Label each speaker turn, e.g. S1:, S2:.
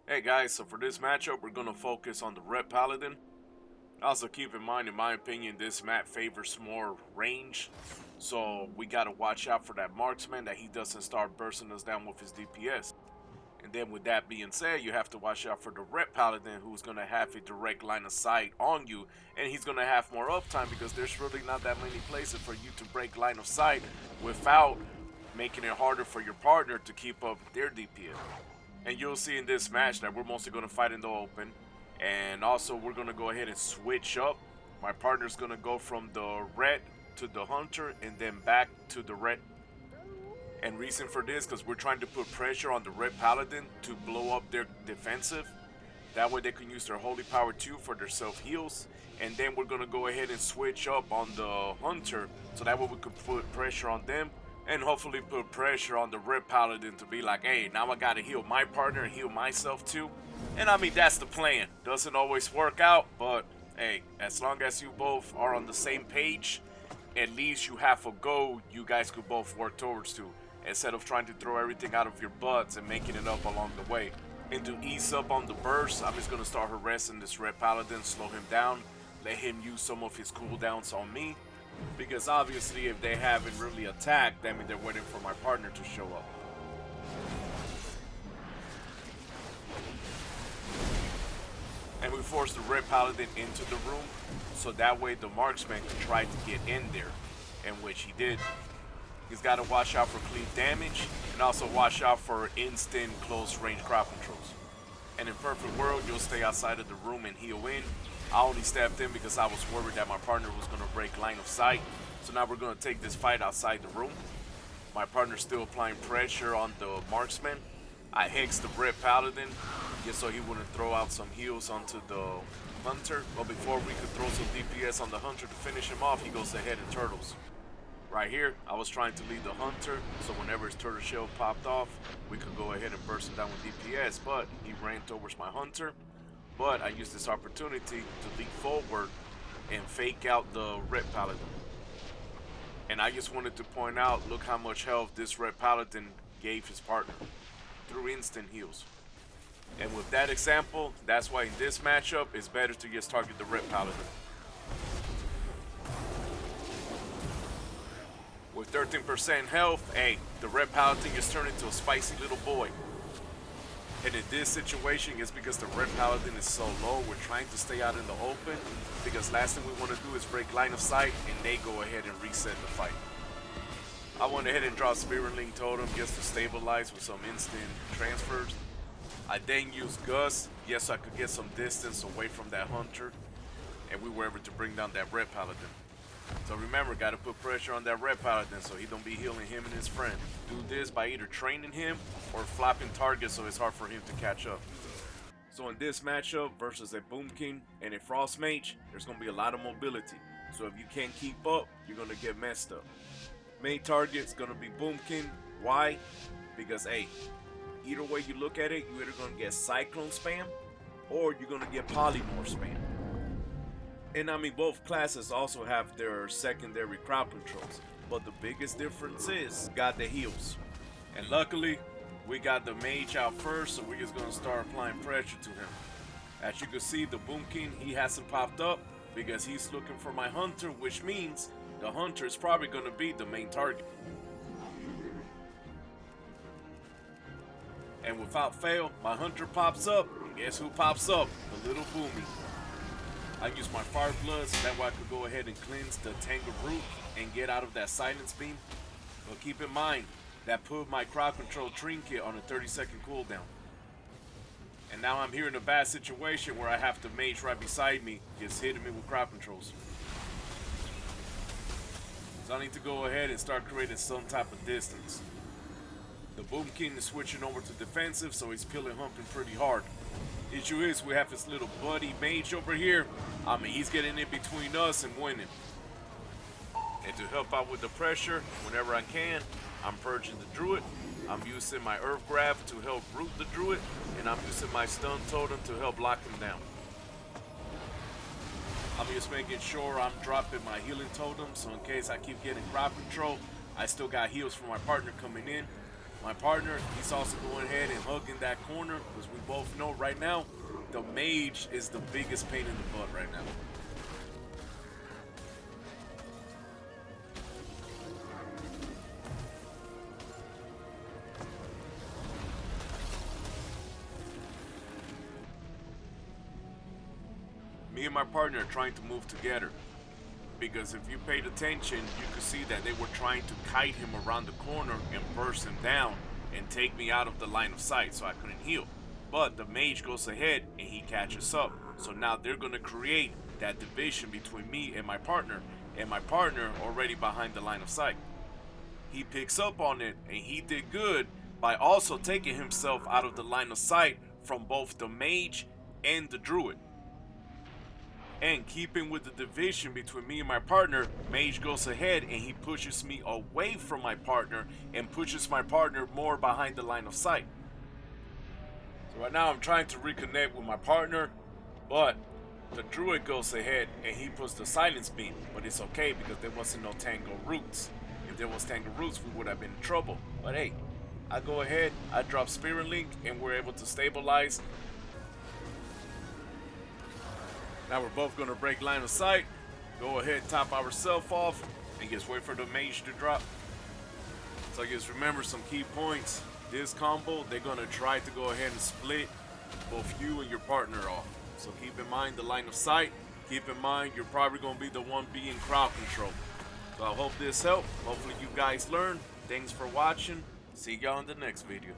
S1: Hey guys, so for this matchup, we're going to focus on the Red Paladin. Also keep in mind, in my opinion, this map favors more range. So we got to watch out for that Marksman, that he doesn't start bursting us down with his DPS. And then with that being said, you have to watch out for the Red Paladin, who's going to have a direct line of sight on you. And he's going to have more uptime because there's really not that many places for you to break line of sight without making it harder for your partner to keep up their DPS. And you'll see in this match that we're mostly going to fight in the open. And also we're going to go ahead and switch up. My partner's going to go from the red to the hunter and then back to the red. And reason for this, because we're trying to put pressure on the red paladin to blow up their defensive. That way they can use their holy power too for their self heals. And then we're going to go ahead and switch up on the hunter, so that way we can put pressure on them and hopefully put pressure on the red paladin to be like, hey, now I gotta heal my partner and heal myself too. And I mean, that's the plan. Doesn't always work out, but hey, as long as you both are on the same page, at least you have a goal you guys could both work towards to, instead of trying to throw everything out of your butts and making it up along the way. And to ease up on the burst, I'm just gonna start harassing this red paladin, slow him down, let him use some of his cooldowns on me. Because obviously if they haven't really attacked, that means they're waiting for my partner to show up. And we force the red paladin into the room, so that way the marksman can try to get in there, and which he did. He's got to watch out for clean damage, and also watch out for instant close range crowd controls. And in perfect world, you'll stay outside of the room and heal in. I only stepped in because I was worried that my partner was going to break line of sight. So now we're going to take this fight outside the room. My partner's still applying pressure on the marksman. I hexed the red paladin just so he wouldn't throw out some heals onto the hunter. But before we could throw some DPS on the hunter to finish him off, he goes ahead and turtles. Right here, I was trying to lead the hunter, so whenever his turtle shell popped off, we could go ahead and burst him down with DPS, but he ran towards my hunter. But I used this opportunity to leap forward and fake out the red paladin. And I just wanted to point out, look how much health this red paladin gave his partner through instant heals. And with that example, that's why in this matchup, it's better to just target the red paladin. With 13% health, hey, the red paladin just turned into a spicy little boy. And in this situation, it's because the red paladin is so low, we're trying to stay out in the open, because last thing we want to do is break line of sight and they go ahead and reset the fight. I went ahead and dropped Spiritling Totem just to stabilize with some instant transfers. I then used Gus, yes, so I could get some distance away from that hunter, and we were able to bring down that red paladin. So remember, gotta put pressure on that red paladin so he don't be healing him and his friend. Do this by either training him or flapping targets so it's hard for him to catch up. So in this matchup versus a Boomkin and a Frost Mage, there's gonna be a lot of mobility. So if you can't keep up, you're gonna get messed up. Main target's gonna be Boomkin. Why? Because hey, either way you look at it, you're either gonna get Cyclone spam or you're gonna get Polymorph spam. And I mean, both classes also have their secondary crowd controls, but the biggest difference is got the heals. And luckily, we got the mage out first, so we're just gonna start applying pressure to him. As you can see, the Boomkin, he hasn't popped up because he's looking for my hunter, which means the hunter is probably gonna be the main target. And without fail, my hunter pops up, and guess who pops up? The little Boomy. I used my Fire Blood so that way I could go ahead and cleanse the Tangled Root and get out of that Silence Beam. But keep in mind, that put my crowd control trinket on a 30-second cooldown. And now I'm here in a bad situation where I have the mage right beside me just hitting me with crowd controls. So I need to go ahead and start creating some type of distance. The Boomkin is switching over to defensive, so he's pilling humping pretty hard. Issue is we have his little buddy Mage over here. I mean, he's getting in between us and winning. And to help out with the pressure, whenever I can, I'm purging the Druid. I'm using my Earth Grab to help root the Druid, and I'm using my Stun Totem to help lock him down. I'm just making sure I'm dropping my healing totem, so in case I keep getting crowd control, I still got heals from my partner coming in. My partner, he's also going ahead and hugging that corner because we both know right now the Mage is the biggest pain in the butt right now. Me and my partner are trying to move together, because if you paid attention, you could see that they were trying to kite him around the corner and burst him down and take me out of the line of sight so I couldn't heal. But the Mage goes ahead and he catches up. So now they're going to create that division between me and my partner already behind the line of sight. He picks up on it, and he did good by also taking himself out of the line of sight from both the Mage and the Druid. And keeping with the division between me and my partner, Mage goes ahead and he pushes me away from my partner and pushes my partner more behind the line of sight. So right now I'm trying to reconnect with my partner, but the Druid goes ahead and he puts the silence beam. But it's okay because there wasn't no Tango Roots. If there was Tango Roots, we would have been in trouble. But hey, I go ahead, I drop Spirit Link, and we're able to stabilize. Now we're both going to break line of sight, go ahead, top ourselves off, and just wait for the Mage to drop. So just remember some key points. This combo, they're going to try to go ahead and split both you and your partner off. So keep in mind the line of sight. Keep in mind you're probably going to be the one being crowd control. So I hope this helped. Hopefully you guys learned. Thanks for watching. See y'all in the next video.